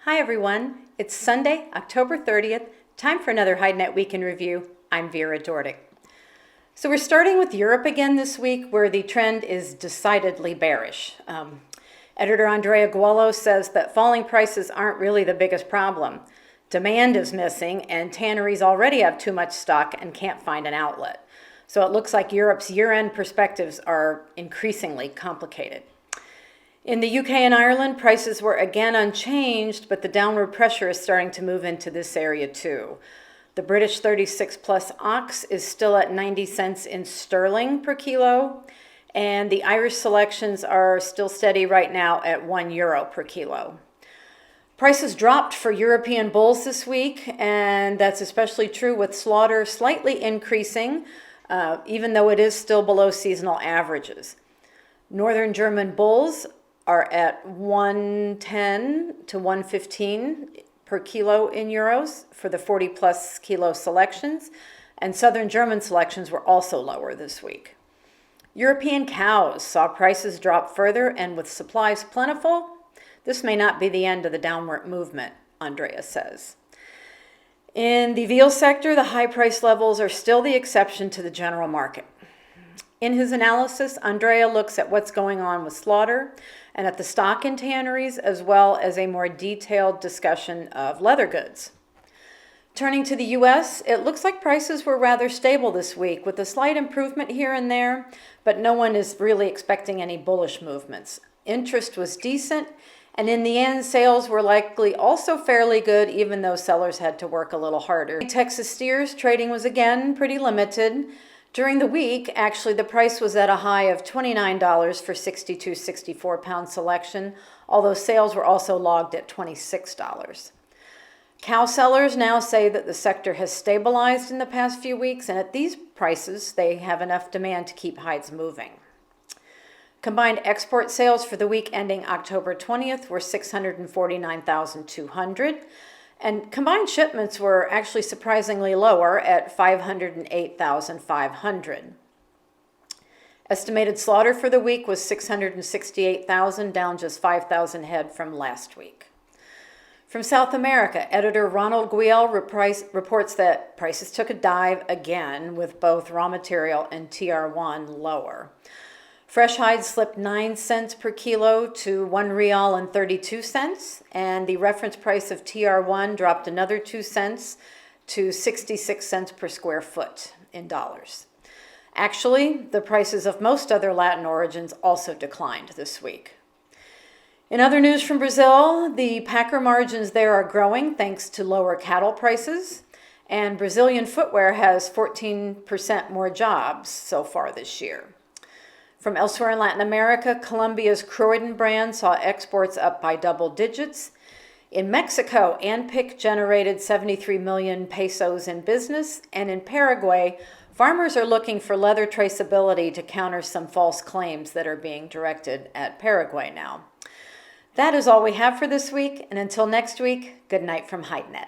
Hi everyone, it's Sunday, October 30th, time for another HideNet Week in Review. I'm Vera Dordick. So we're starting with Europe again this week, where the trend is decidedly bearish. Editor Andrea Guallo says that falling prices aren't really the biggest problem. Demand is missing, and tanneries already have too much stock and can't find an outlet. So it looks like Europe's year-end perspectives are increasingly complicated. In the UK and Ireland, prices were again unchanged, but the downward pressure is starting to move into this area too. The British 36 plus ox is still at 90 cents in sterling per kilo, and the Irish selections are still steady right now at €1 per kilo. Prices dropped for European bulls this week, and that's especially true with slaughter slightly increasing, even though it is still below seasonal averages. Northern German bulls are at 110 to 115 per kilo in euros for the 40 plus kilo selections, and Southern German selections were also lower this week. European cows saw prices drop further, and with supplies plentiful, this may not be the end of the downward movement, Andrea says. In the veal sector, the high price levels are still the exception to the general market. In his analysis, Andrea looks at what's going on with slaughter and at the stock in tanneries, as well as a more detailed discussion of leather goods. Turning to the U.S., it looks like prices were rather stable this week, with a slight improvement here and there, but no one is really expecting any bullish movements. Interest was decent, and in the end, sales were likely also fairly good, even though sellers had to work a little harder. Texas steers trading was again pretty limited. During the week, actually, the price was at a high of $29 for 62, 64-pound selection, although sales were also logged at $26. Cow sellers now say that the sector has stabilized in the past few weeks, and at these prices, they have enough demand to keep hides moving. Combined export sales for the week ending October 20th were 649,200. And combined shipments were actually surprisingly lower at 508,500. Estimated slaughter for the week was 668,000, down just 5,000 head from last week. From South America, editor Ronald Guiel reports that prices took a dive again, with both raw material and TR1 lower. Fresh hides slipped 9 cents per kilo to $1.32, and the reference price of TR1 dropped another 2 cents to 66 cents per square foot in dollars. Actually, the prices of most other Latin origins also declined this week. In other news from Brazil, the packer margins there are growing thanks to lower cattle prices, and Brazilian footwear has 14% more jobs so far this year. From elsewhere in Latin America, Colombia's Croydon brand saw exports up by double digits. In Mexico, Anpic generated 73 million pesos in business, and in Paraguay, farmers are looking for leather traceability to counter some false claims that are being directed at Paraguay now. That is all we have for this week, and until next week, good night from HideNet.